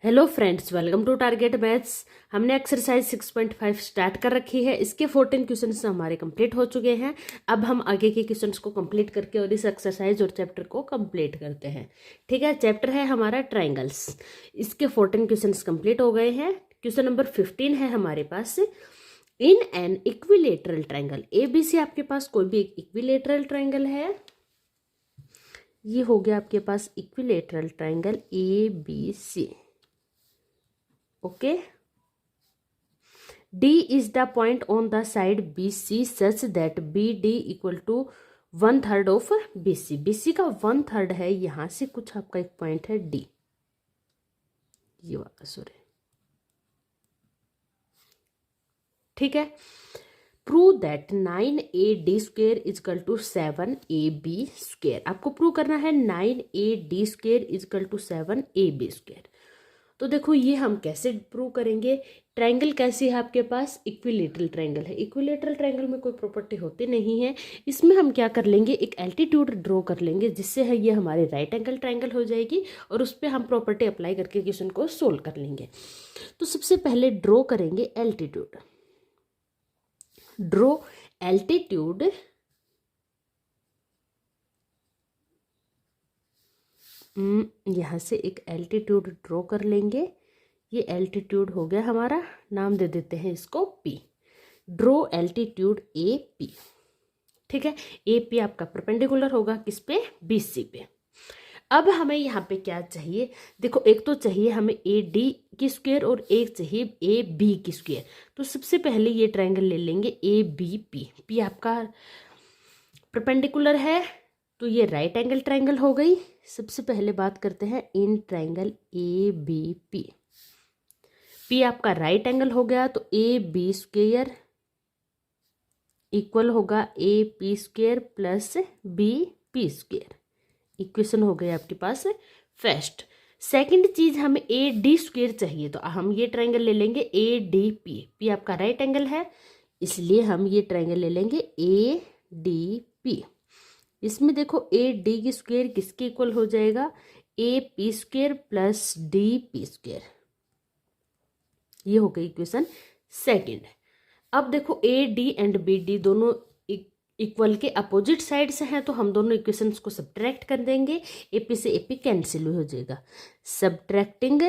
Hello friends, welcome to target maths. हमने exercise 6.5 start कर रखी है। इसके 14 क्वेश्चंस हमारे कंप्लीट हो चुके हैं। अब हम आगे के क्वेश्चंस को कंप्लीट करके और इस एक्सरसाइज और चैप्टर को कंप्लीट करते हैं। ठीक है, चैप्टर है हमारा ट्राइंगल्स। इसके 14 क्वेश्चंस कंप्लीट हो गए हैं। क्वेश्चन नंबर 15 है हमारे पास। In an equilateral triangle, ABC आपके पास कोई भी एक इक्विलेटरल ट्राइंगल है। ये हो गया आपके पास equilateral triangle ABC। Okay, D is the point on the side BC such that BD equal to 1/3 of BC। BC का 1/3 है, यहां से कुछ आपका एक पॉइंट है D, ये वाला सॉरी। ठीक है, prove that 9AD² is equal to 7AB²। आपको प्रूव करना है 9AD² इजकल टू 7AB²। तो देखो ये हम कैसे प्रूव करेंगे। ट्रायंगल कैसी है आपके पास, इक्विलेटरल ट्रायंगल है। इक्विलेटरल ट्रायंगल में कोई प्रॉपर्टी होती नहीं है। इसमें हम क्या कर लेंगे, एक एल्टीट्यूड ड्रॉ कर लेंगे, जिससे है ये हमारे राइट एंगल ट्रायंगल हो जाएगी और उस पर हम प्रॉपर्टी अप्लाई करके क्वेश्चन को सोल्व कर लेंगे। तो सबसे पहले ड्रॉ करेंगे एल्टीट्यूड। ड्रॉ एल्टीट्यूड, यहाँ से एक एल्टीट्यूड ड्रॉ कर लेंगे। ये एल्टीट्यूड हो गया हमारा, नाम दे देते हैं इसको P। Draw altitude AP। ठीक है, AP आपका परपेंडिकुलर होगा किस पे, BC पे। अब हमें यहाँ पे क्या चाहिए, देखो एक तो चाहिए हमें AD² और एक चाहिए AB²। तो सबसे पहले ये ट्रायंगल ले लेंगे ABP। P आपका परपेंडिकुलर है, तो ये राइट एंगल ट्रायंगल हो गई। सबसे पहले बात करते हैं इन ट्रायंगल ABP। P आपका राइट एंगल हो गया, तो AB² इक्वल होगा AP² प्लस BP²। इक्वेशन हो गई आपके पास फर्स्ट। सेकंड चीज हमें AD² चाहिए, तो हम ये ट्रायंगल ले लेंगे ADP। P आपका राइट एंगल है, इसलिए हम ये ट्रायंगल ले लेंगे ADP। इसमें देखो AD² किसके इक्वल हो जाएगा, AP² प्लस DP²। ये हो गई इक्वेशन सेकंड। अब देखो AD एंड BD दोनों इक्वल के अपोजिट साइड से हैं, तो हम दोनों इक्वेशंस को सब्ट्रैक्ट कर देंगे। AP से AP कैंसिल हो जाएगा। Subtracting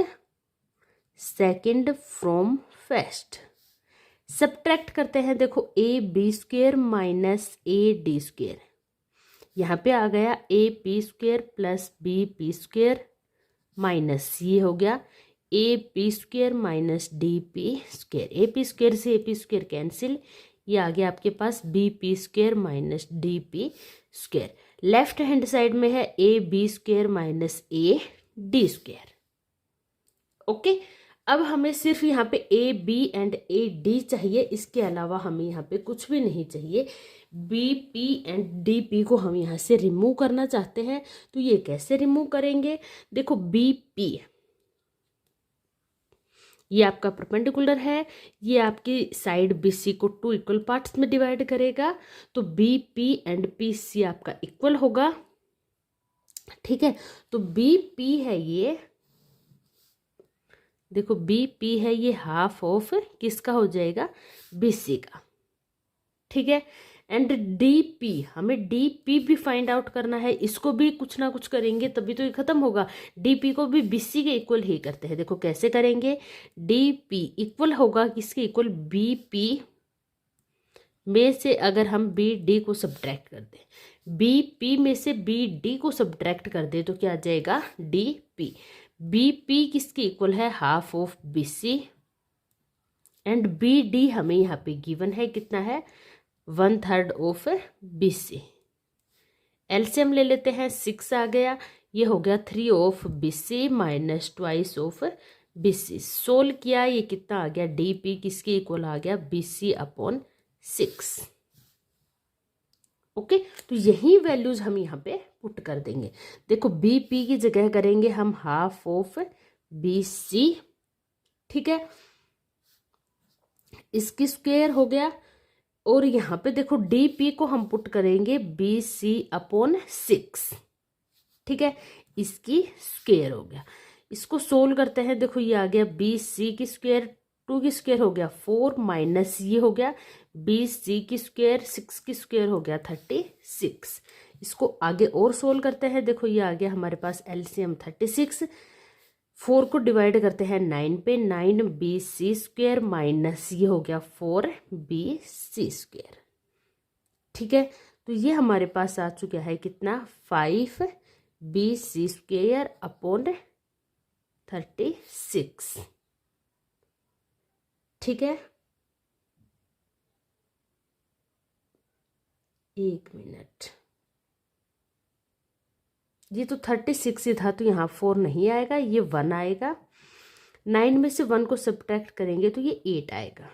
second from first. Subtract करते हैं, देखो AB² माइनस AD²। यहाँ पे आ गया AP² प्लस BP² माइनस ये हो गया AP² माइनस DP²। AP² से AP² कैंसिल, ये आ गया आपके पास BP² minus DP²। Left hand side में है AB² माइनस AD²। ओके, अब हमें सिर्फ यहाँ पे AB एंड AD चाहिए, इसके अलावा हमें यहाँ पे कुछ भी नहीं चाहिए। BP एंड DP को हम यहाँ से रिमूव करना चाहते हैं, तो ये कैसे रिमूव करेंगे, देखो BP ये आपका परपेंडिकुलर है, ये आपकी साइड BC को 2 इक्वल पार्ट्स में डिवाइड करेगा, तो BP एंड PC आपका इक्वल होगा। ठीक है, तो BP है ये, देखो BP है ये हाफ ऑफ किसका हो जाएगा, BC का। ठीक है, एंड DP, हमें DP भी फाइंड आउट करना है। इसको भी कुछ ना कुछ करेंगे तभी तो ये खत्म होगा। DP को भी BC के इक्वल ही करते हैं। देखो कैसे करेंगे, DP इक्वल होगा किसके इक्वल, BP में से अगर हम BD को सब्ट्रैक्ट कर दें, BP में से BD को सब्ट्रैक्ट कर दे तो क्या आ जाएगा, DP। BP किसके इक्वल है, half of BC, and BD हमें यहाँ पे गिवन है कितना है, 1/3 ऑफ BC। एलसीएम ले लेते हैं, 6 आ गया, ये हो गया 3 of BC minus 2 of BC। Solve किया, ये कितना आ गया, DP किसके इक्वल आ गया, BC/6। ओके, तो यही वैल्यूज हम यहाँ पे पुट कर देंगे। देखो BP की जगह करेंगे हम हाफ ऑफ BC। ठीक है, इसकी स्क्वायर हो गया, और यहाँ पे देखो DP को हम पुट करेंगे BC/6। ठीक है, इसकी स्क्वायर हो गया। इसको सोल्व करते हैं। देखो ये आ गया बी सी की स्क्वायर, 2 की स्क्वायर हो गया 4 माइनस ये हो गया बी सी की स्क्वायर, 6 की स्क्वायर हो गया 36। इसको आगे और सोल्व करते हैं। देखो ये आ गया हमारे पास एलसीएम 36। 4 को डिवाइड करते हैं 9 पे, 9 बी सी स्क्वायर माइनस ये हो गया 4 बी सी स्क्वायर। ठीक है, तो ये हमारे पास आ चुका है कितना 5 बी सी स्क्वायर अपॉन 36। ठीक है, एक मिनट, ये तो 36 ही था तो यहाँ 4 नहीं आएगा, ये 1 आएगा। 9 में से 1 को सब्ट्रैक्ट करेंगे तो ये 8 आएगा।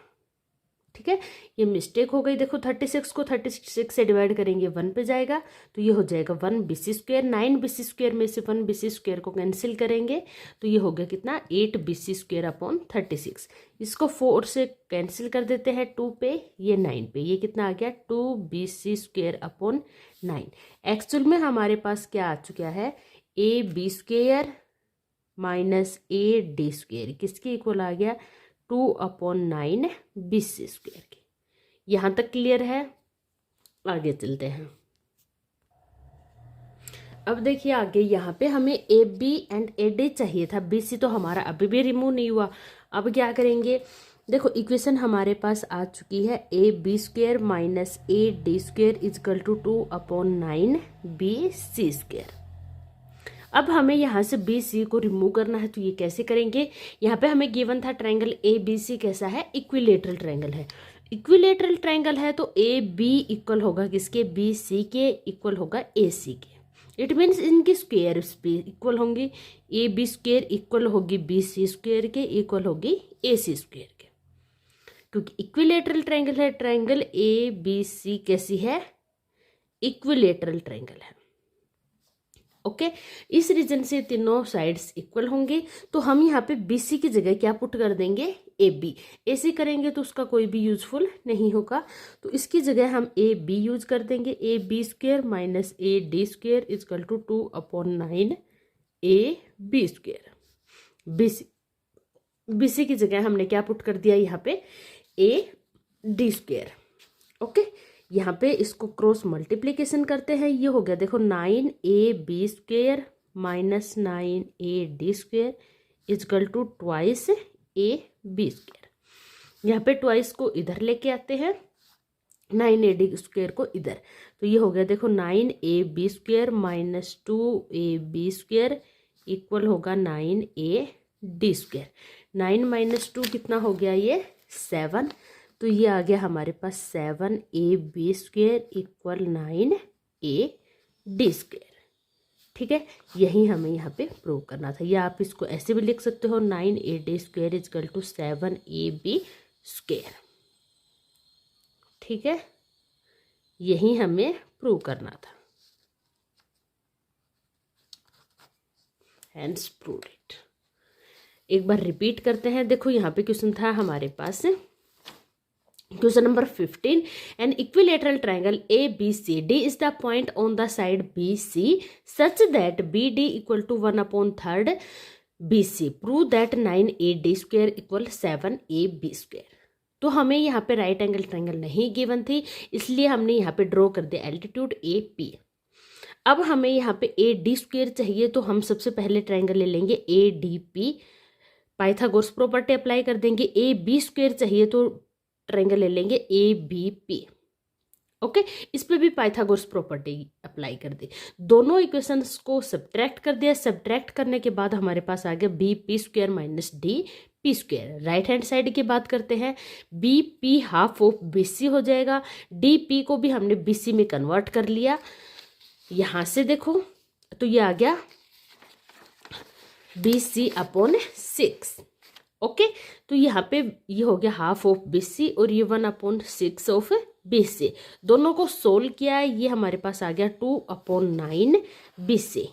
ठीक है, ये मिस्टेक हो गई। देखो 36 को 36 से डिवाइड करेंगे 1 पे जाएगा तो ये हो जाएगा 1 B C square. 9 B C square में से 1 बी सी स्क्वायर को कैंसिल करेंगे तो ये हो गया कितना 8 बी सी स्क्वायर अपॉन 36। इसको 4 से कैंसिल कर देते हैं 2 पे, ये 9 पे, ये कितना आ गया 2 B C square upon 9। Actual में हमारे पास क्या आ चुका है A B square minus A D square, किसके इक्वल आ गया 2/9 बी सी स्क्वायर की। यहाँ तक क्लियर है, आगे चलते हैं। अब देखिए आगे यहाँ पे हमें A B and A D चाहिए था, बी सी तो हमारा अभी भी रिमूव नहीं हुआ। अब क्या करेंगे, देखो इक्वेशन हमारे पास आ चुकी है A B square minus A D square equal to 2/9 B C square. अब हमें यहाँ से बी सी को रिमूव करना है तो ये कैसे करेंगे, यहाँ पे हमें गिवन था ट्रायंगल ए बी सी कैसा है, इक्विलेटरल ट्रायंगल है। इक्विलेटरल ट्रायंगल है तो ए बी इक्वल होगा किसके, बी सी के इक्वल होगा ए सी के। इट मीन्स इनकी स्क्वायर भी इक्वल होंगी, ए बी स्क्वायर इक्वल होगी बी सी स्क्वायर के, इक्वल होगी ए सी स्क्वायर के। क्योंकि इक्विलेटरल ट्रायंगल है, ट्रायंगल ए बी सी कैसी है, इक्विलेटरल ट्रायंगल है। ओके, इस रीजन से तीनों साइड्स इक्वल होंगे तो हम यहाँ पे बी सी की जगह क्या पुट कर देंगे, ए बी। ए सी करेंगे तो उसका कोई भी यूजफुल नहीं होगा, तो इसकी जगह हम ए बी यूज कर देंगे। A B square minus A D square equal to 2/9 A B square. B C की जगह हमने क्या पुट कर दिया यहाँ पे, ए डी स्क्वायर। ओके, यहाँ पे इसको क्रॉस मल्टीप्लीकेशन करते हैं, ये हो गया देखो 9 A B square minus 9 A D square equal to twice A B square. यहाँ पे ट्वाइस को इधर लेके आते हैं, 9 ए डी स्क्वायर को इधर, तो ये हो गया देखो 9 A B square minus 2 A B square equal होगा 9 ए डी स्क्वायर। 9 माइनस 2 कितना हो गया, ये 7, तो ये आ गया हमारे पास 7 A B square equal 9 A D square. ठीक है, यही हमें यहाँ पे प्रूव करना था, या आप इसको ऐसे भी लिख सकते हो 9 A D square equal to 7 A B square. ठीक है, यही हमें प्रूव करना था, हैंस प्रूव इट। एक बार रिपीट करते हैं। देखो यहाँ पे क्वेश्चन था हमारे पास, question number 15, an equilateral triangle A B C, D is the point on the side B C such that B D equal to 1/3 B C, prove that 9 A D square equal 7 A B square. तो हमें यहाँ पे right angle triangle नहीं given थी, इसलिए हमने यहाँ पे ड्रॉ कर दिया एल्टीट्यूड ए पी। अब हमें यहाँ पे ए डी स्क्वायर चाहिए तो हम सबसे पहले ट्रायंगल ले लेंगे A D P, Pythagoras property apply कर देंगे। ए बी स्क्वायर चाहिए तो ट्रायंगल ले लेंगे ए बी पी। ओके, इस पे भी पाइथागोरस प्रॉपर्टी अप्लाई कर दी। दोनों इक्वेशंस को सब्ट्रैक्ट कर दिया, सब्ट्रैक्ट करने के बाद हमारे पास आ गया B P square minus D P square. Right hand side की बात करते हैं, B P half of B C हो जाएगा, डी पी को भी हमने बी सी में कन्वर्ट कर लिया। यहाँ से देखो तो ये आ गया बी सी अपॉन 6। ओके, तो यहाँ पे ये हो गया हाफ ऑफ बी सी और ये 1/6 ऑफ बी सी। दोनों को सोल्व किया है, ये हमारे पास आ गया 2/9 बी सी।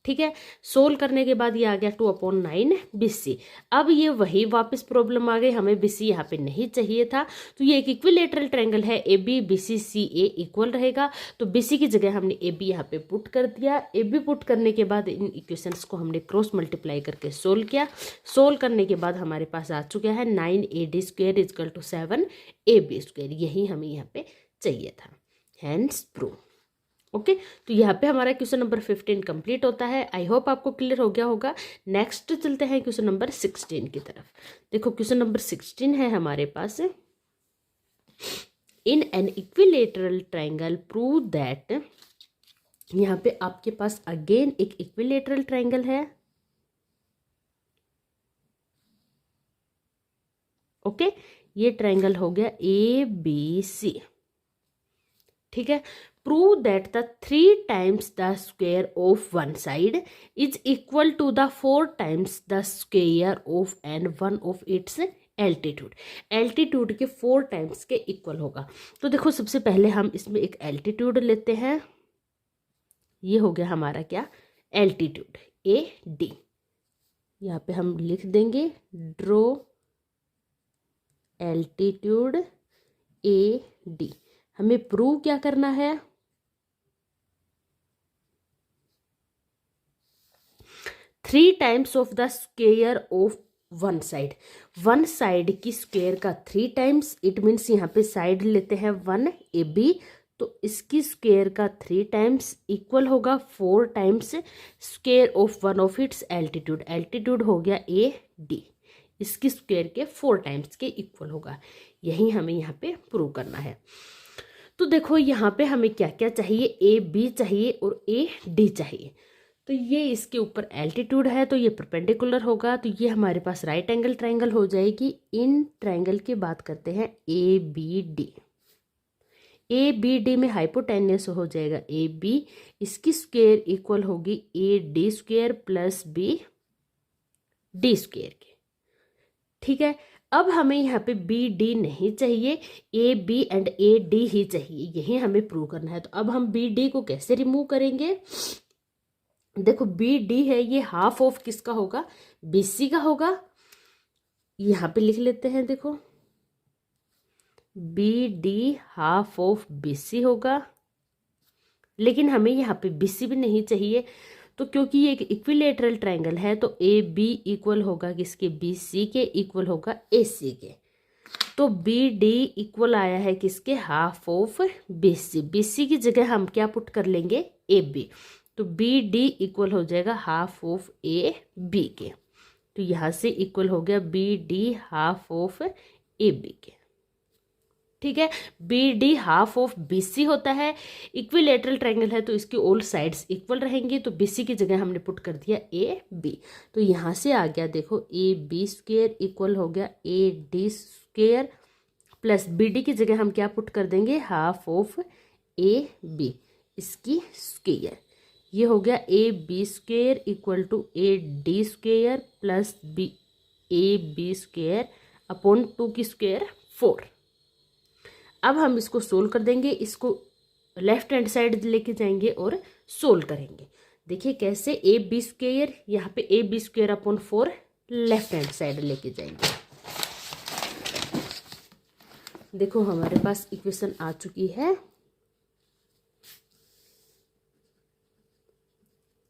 ठीक है। सोल्व करने के बाद ये आ गया 2/9 BC। अब ये वही वापस प्रॉब्लम आ गई, हमें BC यहाँ पे नहीं चाहिए था, तो ये एक इक्विलेटरल ट्रायंगल है, AB BC CA इक्वल रहेगा, तो BC की जगह हमने AB यहाँ पे पुट कर दिया। AB पुट करने के बाद इन इक्वेशंस को हमने क्रॉस मल्टीप्लाई करके सोल्व किया। सोल्व करने के बाद हमारे पास आ चुका है 9AD² = 7AB²। यही हमें यहाँ पे चाहिए था, हैंस प्रूव। ओके, तो यहाँ पे हमारा क्वेश्चन नंबर 15 कंप्लीट होता है। आई होप आपको क्लियर हो गया होगा। नेक्स्ट चलते हैं क्वेश्चन नंबर 16 की तरफ। देखो क्वेश्चन नंबर 16 है हमारे पास, in an equilateral triangle prove that. यहाँ पे आपके पास अगेन एक इक्विलेटरल ट्रायंगल है। ओके, ये ट्रायंगल हो गया ABC। ठीक है। Prove that the 3 times the square of one side is equal to the 4 times the square of an one of its altitude. Altitude के 4 times के इक्वल होगा। तो देखो सबसे पहले हम इसमें एक एल्टीट्यूड लेते हैं। ये हो गया हमारा क्या, एल्टीट्यूड AD। यहाँ पे हम लिख देंगे ड्रॉ एल्टीट्यूड AD। हमें प्रूव क्या करना है, three times of the square of one side. One side की स्क्वायर का 3 times, इट मीन्स यहाँ पे साइड लेते हैं 1 AB, तो इसकी स्क्वायर का 3 times इक्वल होगा 4 times square of one of its altitude. Altitude हो गया AD, इसकी स्क्वायर के 4 times के इक्वल होगा। यही हमें यहाँ पे प्रूव करना है। तो देखो यहाँ पे हमें क्या क्या चाहिए, AB चाहिए और AD चाहिए। तो ये इसके ऊपर एल्टीट्यूड है, तो ये परपेंडिकुलर होगा, तो ये हमारे पास राइट एंगल ट्रायंगल हो जाएगी। इन ट्रायंगल की बात करते हैं ABD। ABD में हाइपोटेन्यूस हो जाएगा AB, इसकी स्क्वायर इक्वल होगी AD² + BD² के। ठीक है। अब हमें यहाँ पे BD नहीं चाहिए, AB एंड AD ही चाहिए, यही हमें प्रूव करना है। तो अब हम BD को कैसे रिमूव करेंगे, देखो BD है, ये हाफ ऑफ किसका होगा, BC का होगा। यहाँ पे लिख लेते हैं, देखो BD हाफ ऑफ BC होगा, लेकिन हमें यहाँ पे BC भी नहीं चाहिए। तो क्योंकि ये एक इक्विलेटरल ट्रायंगल है, तो AB इक्वल होगा किसके, BC के इक्वल होगा AC के। तो BD इक्वल आया है किसके, हाफ ऑफ BC। BC की जगह हम क्या पुट कर लेंगे, AB, तो BD इक्वल हो जाएगा हाफ ऑफ AB के। तो यहाँ से इक्वल हो गया BD हाफ ऑफ AB के। ठीक है। BD हाफ ऑफ BC होता है, इक्विलेटरल ट्रायंगल है तो इसकी ऑल साइड्स इक्वल रहेंगी, तो BC की जगह हमने पुट कर दिया AB। तो यहाँ से आ गया देखो AB² इक्वल हो गया AD² प्लस BD की जगह हम क्या पुट कर देंगे, हाफ ऑफ AB, इसकी स्क्वायर। ये हो गया AB² equal to AD² plus AB² upon 2 की स्क्वायर 4। अब हम इसको सोल्व कर देंगे, इसको लेफ्ट हैंड साइड लेके जाएंगे और सोल्व करेंगे। देखिए कैसे, AB², यहाँ पे AB² upon 4 left hand side लेके जाएंगे। देखो हमारे पास इक्वेशन आ चुकी है,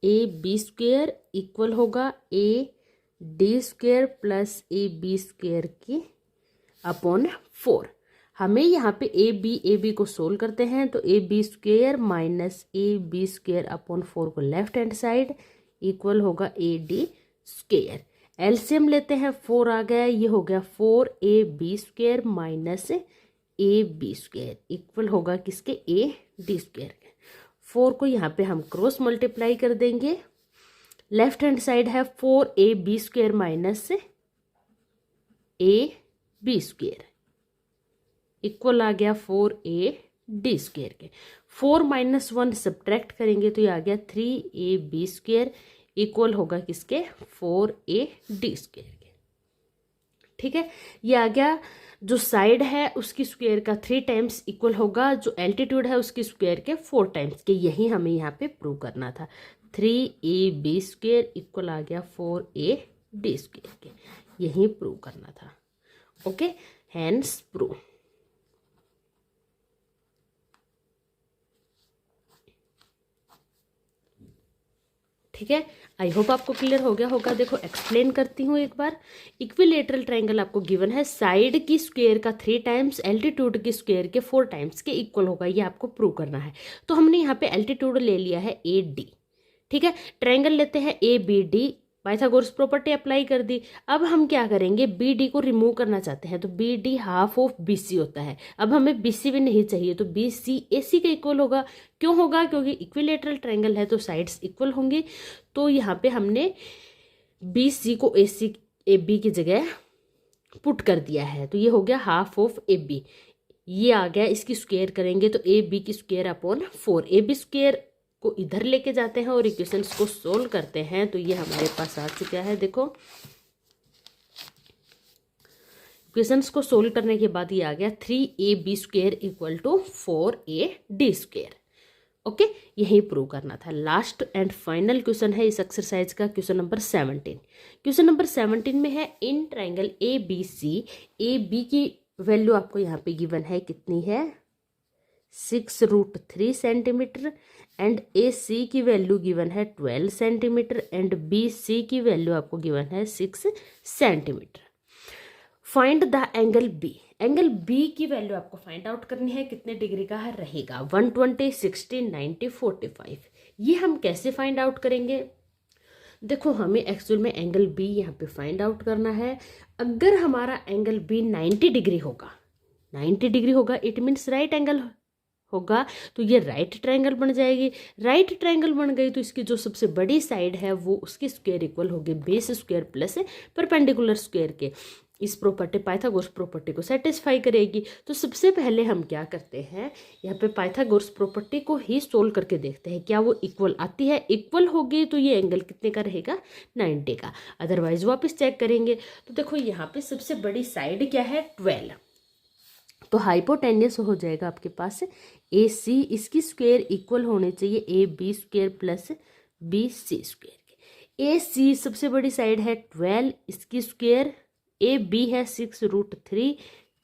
AB² इक्वल होगा AD² प्लस AB² की अपॉन 4। हमें यहाँ पे AB को सोल्व करते हैं, तो AB² माइनस AB² अपॉन 4 को लेफ्ट हैंड साइड इक्वल होगा AD²। एलसीएम लेते हैं, 4 आ गया, ये हो गया 4AB² माइनस AB² इक्वल होगा किसके, AD²। 4 को यहाँ पे हम क्रॉस मल्टीप्लाई कर देंगे, लेफ्ट हैंड साइड है 4AB² माइनस AB² इक्वल आ गया 4AD² के। 4 - 1 सब्ट्रैक्ट करेंगे तो ये आ गया 3AB² इक्वल होगा किसके, 4AD² के। ठीक है, ये आ गया, जो साइड है उसकी स्क्वायर का 3 टाइम्स इक्वल होगा जो एल्टीट्यूड है उसकी स्क्वायर के 4 टाइम्स के। यही हमें यहाँ पे प्रूव करना था। 3ab² इक्वल आ गया 4ad² के। यही प्रूव करना था। Okay, hence prove. ठीक है, आई होप आपको क्लियर हो गया होगा। देखो एक्सप्लेन करती हूँ एक बार। इक्विलेटरल ट्रायंगल आपको गिवन है, साइड की स्क्वायर का 3 टाइम्स एल्टीट्यूड की स्क्वायर के 4 टाइम्स के इक्वल होगा, ये आपको प्रूव करना है। तो हमने यहाँ पे एल्टीट्यूड ले लिया है AD। ठीक है, ट्रायंगल लेते हैं ABD, पाइथागोरस प्रॉपर्टी अप्लाई कर दी। अब हम क्या करेंगे, BD को रिमूव करना चाहते हैं, तो BD हाफ ऑफ BC होता है। अब हमें BC भी नहीं चाहिए, तो BC AC के इक्वल होगा। क्यों होगा, क्योंकि इक्विलेटरल ट्रायंगल है तो साइड्स इक्वल होंगी। तो यहाँ पे हमने BC को AB की जगह पुट कर दिया है, तो ये हो गया हाफ ऑफ AB। ये आ गया, इसकी स्क्वायर करेंगे तो AB की स्क्वायर अपॉन 4। AB² को इधर लेके जाते हैं और इक्वेशंस को सोल्व करते हैं, तो ये हमारे पास आ चुका है। देखो इक्वेशंस को सोल्व करने के बाद ये आ गया 3ab² equal to 4ad²। Okay, यही प्रूव करना था। लास्ट एंड फाइनल क्वेश्चन है इस एक्सरसाइज का, क्वेश्चन नंबर 17। क्वेश्चन नंबर 17 में है, इन ट्रायंगल ABC, AB की वैल्यू आपको यहाँ पे गिवन है, कितनी है 6√3 सेंटीमीटर, एंड AC की वैल्यू गिवन है 12 सेंटीमीटर, एंड BC की वैल्यू आपको गिवन है 6 centimetre. Find the angle B। Angle B की वैल्यू आपको फाइंड आउट करनी है, कितने डिग्री का है रहेगा, 120, 60, 90, 45। ये हम कैसे फाइंड आउट करेंगे, देखो हमें एक्चुअल में एंगल B यहाँ पे फाइंड आउट करना है। अगर हमारा एंगल B 90 डिग्री होगा, 90 डिग्री होगा, इट मीन्स राइट एंगल होगा, तो ये राइट ट्रायंगल बन जाएगी। राइट ट्रायंगल बन गई तो इसकी जो सबसे बड़ी साइड है वो उसकी स्क्वायर इक्वल होगी base square plus perpendicular square के। इस प्रॉपर्टी पाइथागोरस प्रॉपर्टी को सेटिस्फाई करेगी। तो सबसे पहले हम क्या करते हैं, यहाँ पे पाइथागोरस प्रॉपर्टी को ही सोल्व करके देखते हैं क्या वो इक्वल आती है। इक्वल होगी तो ये एंगल कितने का रहेगा, 90 का। अदरवाइज वापस चेक करेंगे तो देखो यहाँ पे सबसे बड़ी साइड क्या है, 12, तो हाइपोटेन्यूस हो जाएगा आपके पास AC, इसकी स्क्वायर इक्वल होने चाहिए AB² प्लस BC² के। AC सबसे बड़ी साइड है 12, इसकी स्क्वायर, AB है 6√3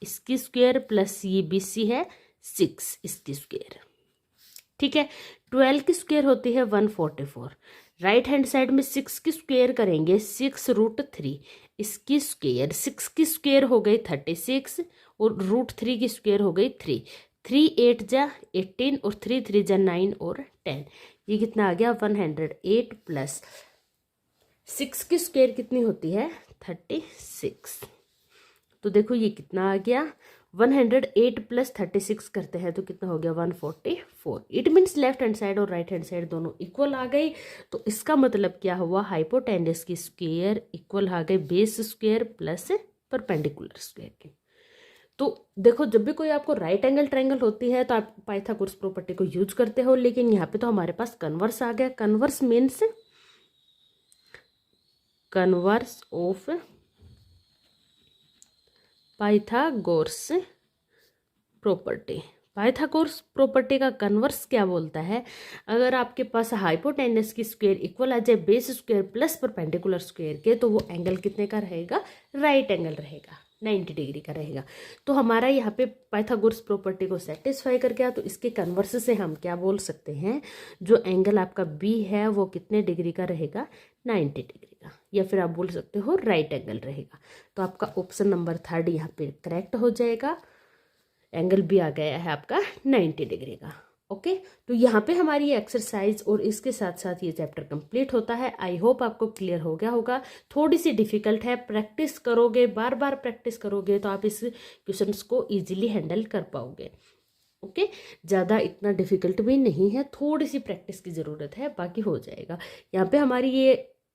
इसकी स्क्वायर, प्लस ये BC है 6 इसकी स्क्वायर। ठीक है, 12 की स्क्वायर होती है 144। राइट हैंड साइड में 6 की स्क्वायर करेंगे 6√3 इसकी स्क्वायर, 6 की स्क्वायर हो गई 36 और √3 की स्क्वायर हो गई 3। 3 8 जा 18 और 3 3 जा 9 और 10। ये कितना आ गया 108 प्लस 6 की स्क्वायर कितनी होती है 36। तो देखो ये कितना आ गया 108 प्लस 36 करते हैं तो कितना हो गया 144। It means left hand side और राइट हैंड साइड दोनों इक्वल आ गई। तो इसका मतलब क्या हुआ, हाइपोटेन्यूस की स्क्वायर इक्वल आ गई base square plus perpendicular square की। तो देखो जब भी कोई आपको राइट एंगल ट्रायंगल होती है तो आप पाइथागोरस प्रॉपर्टी को यूज करते हो, लेकिन यहाँ पे तो हमारे पास कन्वर्स आ गया। Converse means converse of Pythagoras property. Pythagoras property का कन्वर्स क्या बोलता है, अगर आपके पास हाइपोटेन्यूस की स्क्वायर इक्वल आ जाए base square plus perpendicular square के, तो वो एंगल कितने का रहेगा, राइट एंगल रहेगा, 90 डिग्री का रहेगा। तो हमारा यहाँ पे पाइथागोरस प्रॉपर्टी को सेटिस्फाई कर गया। तो इसके कन्वर्स से हम क्या बोल सकते हैं, जो एंगल आपका B है वो कितने डिग्री का रहेगा, 90 डिग्री का, या फिर आप बोल सकते हो राइट एंगल रहेगा। तो आपका ऑप्शन नंबर 3 यहाँ पे करेक्ट हो जाएगा। एंगल B आ गया है आपका 90 डिग्री का। ओके, तो यहाँ पे हमारी ये एक्सरसाइज और इसके साथ साथ ये चैप्टर कंप्लीट होता है। आई होप आपको क्लियर हो गया होगा। थोड़ी सी डिफिकल्ट है, प्रैक्टिस करोगे, बार बार प्रैक्टिस करोगे तो आप इस क्वेश्चंस को इजीली हैंडल कर पाओगे। ओके, ज़्यादा इतना डिफिकल्ट भी नहीं है, थोड़ी सी प्रैक्टिस की ज़रूरत है, बाकी हो जाएगा। यहाँ पे हमारी ये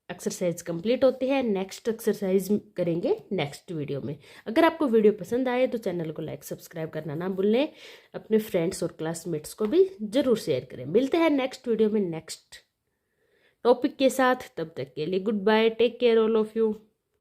एक्सरसाइज कंप्लीट होती है। नेक्स्ट एक्सरसाइज करेंगे नेक्स्ट वीडियो में। अगर आपको वीडियो पसंद आए तो चैनल को लाइक सब्सक्राइब करना ना भूलें। अपने फ्रेंड्स और क्लासमेट्स को भी ज़रूर शेयर करें। मिलते हैं नेक्स्ट वीडियो में नेक्स्ट टॉपिक के साथ। तब तक के लिए good bye, take care all of you.